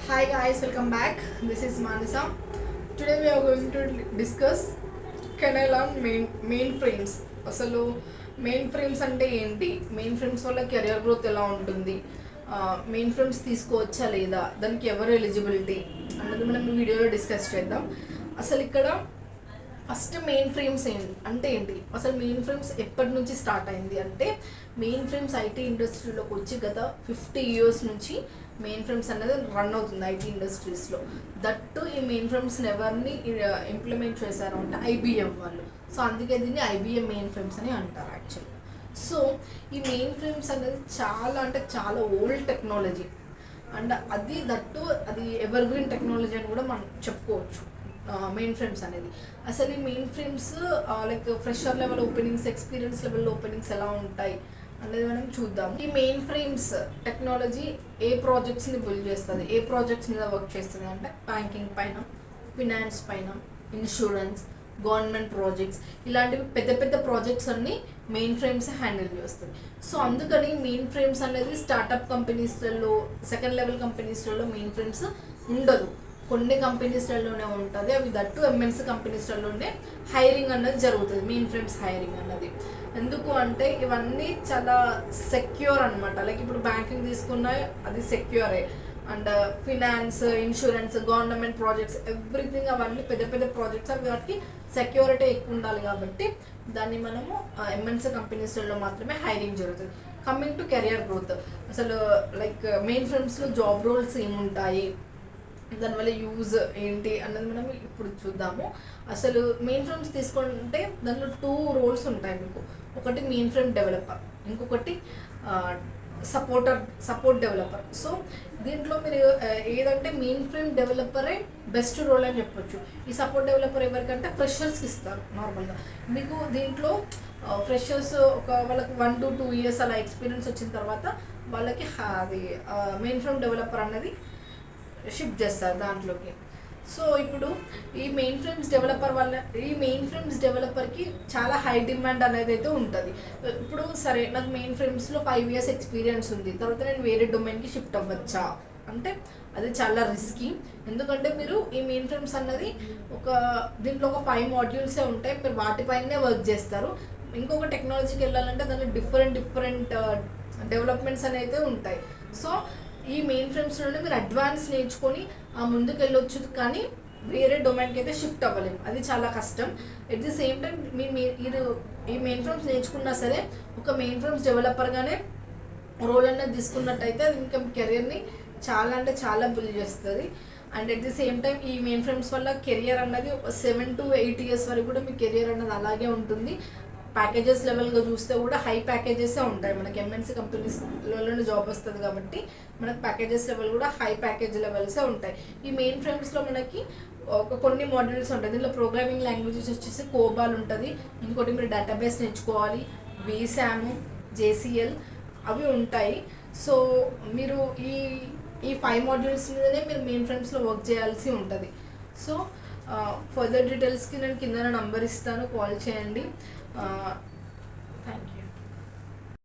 Hi guys, welcome back. This is Manasa. Today we are going to discuss can I learn mainframes. అసలు main frames అంటే ఏంటి, main frames వల్ల career growth ఎలా ఉంటుంది, main frames తీసుకోవచ్చా లేదా, దానికి ఎవరు ఎలిజిబిలిటీ అన్నది మనం ఈ వీడియోలో డిస్కస్ చేద్దాం. అసలు ఇక్కడ ఫస్ట్ మెయిన్ ఫ్రేమ్స్ అంటే ఏంటి, అసలు మెయిన్ ఫ్రేమ్స్ ఎప్పటి నుంచి స్టార్ట్ అయింది అంటే మెయిన్ ఫ్రేమ్స్ ఐటీ ఇండస్ట్రీలోకి వచ్చి గత 50 years నుంచి మెయిన్ ఫ్రేమ్స్ అనేది రన్ అవుతుంది ఐటీ ఇండస్ట్రీస్లో. దట్టు ఈ మెయిన్ ఫ్రేమ్స్ని ఎవరిని ఇంప్లిమెంట్ చేశారు అంటే ఐబిఎం వాళ్ళు. సో అందుకే దీన్ని ఐబిఎం మెయిన్ ఫ్రేమ్స్ అని అంటారు యాక్చువల్గా. సో ఈ మెయిన్ ఫ్రేమ్స్ అనేది చాలా అంటే చాలా ఓల్డ్ టెక్నాలజీ అండ్ అది ఎవర్ గ్రీన్ టెక్నాలజీ అని కూడా మనం చెప్పుకోవచ్చు. మెయిన్ ఫ్రేమ్స్ అనేది అసలు ఈ main frames like fresher level openings, experience level openings ఎలా ఉంటాయి అనేది మనం చూద్దాం. ఈ మెయిన్ ఫ్రేమ్స్ టెక్నాలజీ ఏ ప్రాజెక్ట్స్ని బిల్డ్ చేస్తుంది, ఏ ప్రాజెక్ట్స్ మీద వర్క్ చేస్తుంది అంటే బ్యాంకింగ్ పైన, ఫినాన్స్ పైన, ఇన్సూరెన్స్, గవర్నమెంట్ ప్రాజెక్ట్స్, ఇలాంటివి పెద్ద పెద్ద ప్రాజెక్ట్స్ అన్ని మెయిన్ ఫ్రేమ్స్ హ్యాండిల్ చేస్తుంది. సో అందుకని మెయిన్ ఫ్రేమ్స్ అనేది స్టార్టప్ కంపెనీస్లలో, సెకండ్ లెవెల్ కంపెనీస్లలో మెయిన్ ఫ్రేమ్స్ ఉండదు. కొన్ని కంపెనీస్లలోనే ఉంటుంది. అవి దట్టు ఎంఎన్సీ కంపెనీస్లలోనే హైరింగ్ అన్నది జరుగుతుంది, మెయిన్ ఫ్రేమ్స్ హైరింగ్ అన్నది. ఎందుకు అంటే ఇవన్నీ చాలా సెక్యూర్ అనమాట. లైక్ ఇప్పుడు బ్యాంకింగ్ తీసుకున్నా అది సెక్యూరే, and finance, insurance, government projects, everything అవన్నీ పెద్ద పెద్ద ప్రాజెక్ట్స్, అవి వాటికి సెక్యూరిటీ ఎక్కువ ఉండాలి కాబట్టి దాన్ని మనము ఎంఎన్సీ కంపెనీస్లలో మాత్రమే హైరింగ్ జరుగుతుంది. కమింగ్ టు కెరియర్ గ్రోత్, అసలు లైక్ మెయిన్ ఫ్రేమ్స్లో జాబ్ రోల్స్ ఏముంటాయి, దానివల్ల యూజ్ ఏంటి అన్నది మనం ఇప్పుడు చూద్దాము. అసలు మెయిన్ ఫ్రేమ్స్ తీసుకుంటే దాంట్లో 2 roles ఉంటాయి మీకు. ఒకటి మెయిన్ ఫ్రేమ్ డెవలపర్, ఇంకొకటి సపోర్ట్ డెవలపర్. సో దీంట్లో మీరు ఏదంటే మెయిన్ ఫ్రేమ్ డెవలపరే బెస్ట్ రోల్ అని చెప్పొచ్చు. ఈ సపోర్ట్ డెవలపర్ ఎవరికంటే ఫ్రెషర్స్కి ఇస్తారు నార్మల్గా. మీకు దీంట్లో ఫ్రెషర్స్ వాళ్ళకి 1 to 2 years అలా ఎక్స్పీరియన్స్ వచ్చిన తర్వాత వాళ్ళకి అది మెయిన్ ఫ్రేమ్ డెవలపర్ అన్నది షిఫ్ట్ చేస్తారు దాంట్లోకి. సో ఇప్పుడు ఈ మెయిన్ ఫ్రేమ్స్ డెవలపర్కి చాలా హై డిమాండ్ అనేది అయితే ఉంటుంది. ఇప్పుడు సరే నాకు మెయిన్ ఫ్రేమ్స్లో 5 years ఎక్స్పీరియన్స్ ఉంది, తర్వాత నేను వేరే డొమైన్కి షిఫ్ట్ అవ్వచ్చా అంటే అది చాలా రిస్కీ. ఎందుకంటే మీరు ఈ మెయిన్ ఫ్రేమ్స్ అన్నది దీంట్లో ఒక 5 modules ఉంటాయి, మీరు వాటిపైనే వర్క్ చేస్తారు. ఇంకొక టెక్నాలజీకి వెళ్ళాలంటే దాంట్లో డిఫరెంట్ డెవలప్మెంట్స్ అనేవి ఉంటాయి. సో ఈ మెయిన్ ఫ్రేమ్స్లోనే మీరు అడ్వాన్స్ నేర్చుకొని ముందుకు వెళ్ళొచ్చు, కానీ వేరే డొమైన్కి అయితే షిఫ్ట్ అవ్వలేము, అది చాలా కష్టం. ఎట్ ది సేమ్ టైం మీరు ఈ మెయిన్ ఫ్రేమ్స్ నేర్చుకున్నా సరే ఒక మెయిన్ ఫ్రేమ్స్ డెవలపర్గానే రోల్ అనేది తీసుకున్నట్టయితే అది ఇంకా కెరియర్ని చాలా అంటే చాలా బిల్డ్ చేస్తుంది. And at the same time ఈ మెయిన్ ఫ్రేమ్స్ వల్ల కెరియర్ అన్నది 7 to 8 years వరకు కూడా మీ కెరియర్ అన్నది అలాగే ఉంటుంది. ప్యాకేజెస్ లెవెల్గా చూస్తే కూడా హై ప్యాకేజెసే ఉంటాయి. మనకి ఎంఎన్సీ కంపెనీస్లోనే జాబ్ వస్తుంది కాబట్టి మనకి ప్యాకేజెస్ లెవెల్ కూడా హై ప్యాకేజ్ లెవెల్సే ఉంటాయి. ఈ మెయిన్ ఫ్రేమ్స్లో మనకి కొన్ని మాడ్యూల్స్ ఉంటాయి. దీనిలో ప్రోగ్రామింగ్ లాంగ్వేజెస్ వచ్చేసి కోబాల్ ఉంటుంది, ఇంకోటి మీరు డేటాబేస్ నేర్చుకోవాలి, VSAM, JCL అవి ఉంటాయి. సో మీరు ఈ 5 modules మీదనే మీరు మెయిన్ ఫ్రేమ్స్లో వర్క్ చేయాల్సి ఉంటుంది. సో ఫర్దర్ డీటెయిల్స్కి నేను కింద నంబర్ ఇస్తాను, కాల్ చేయండి.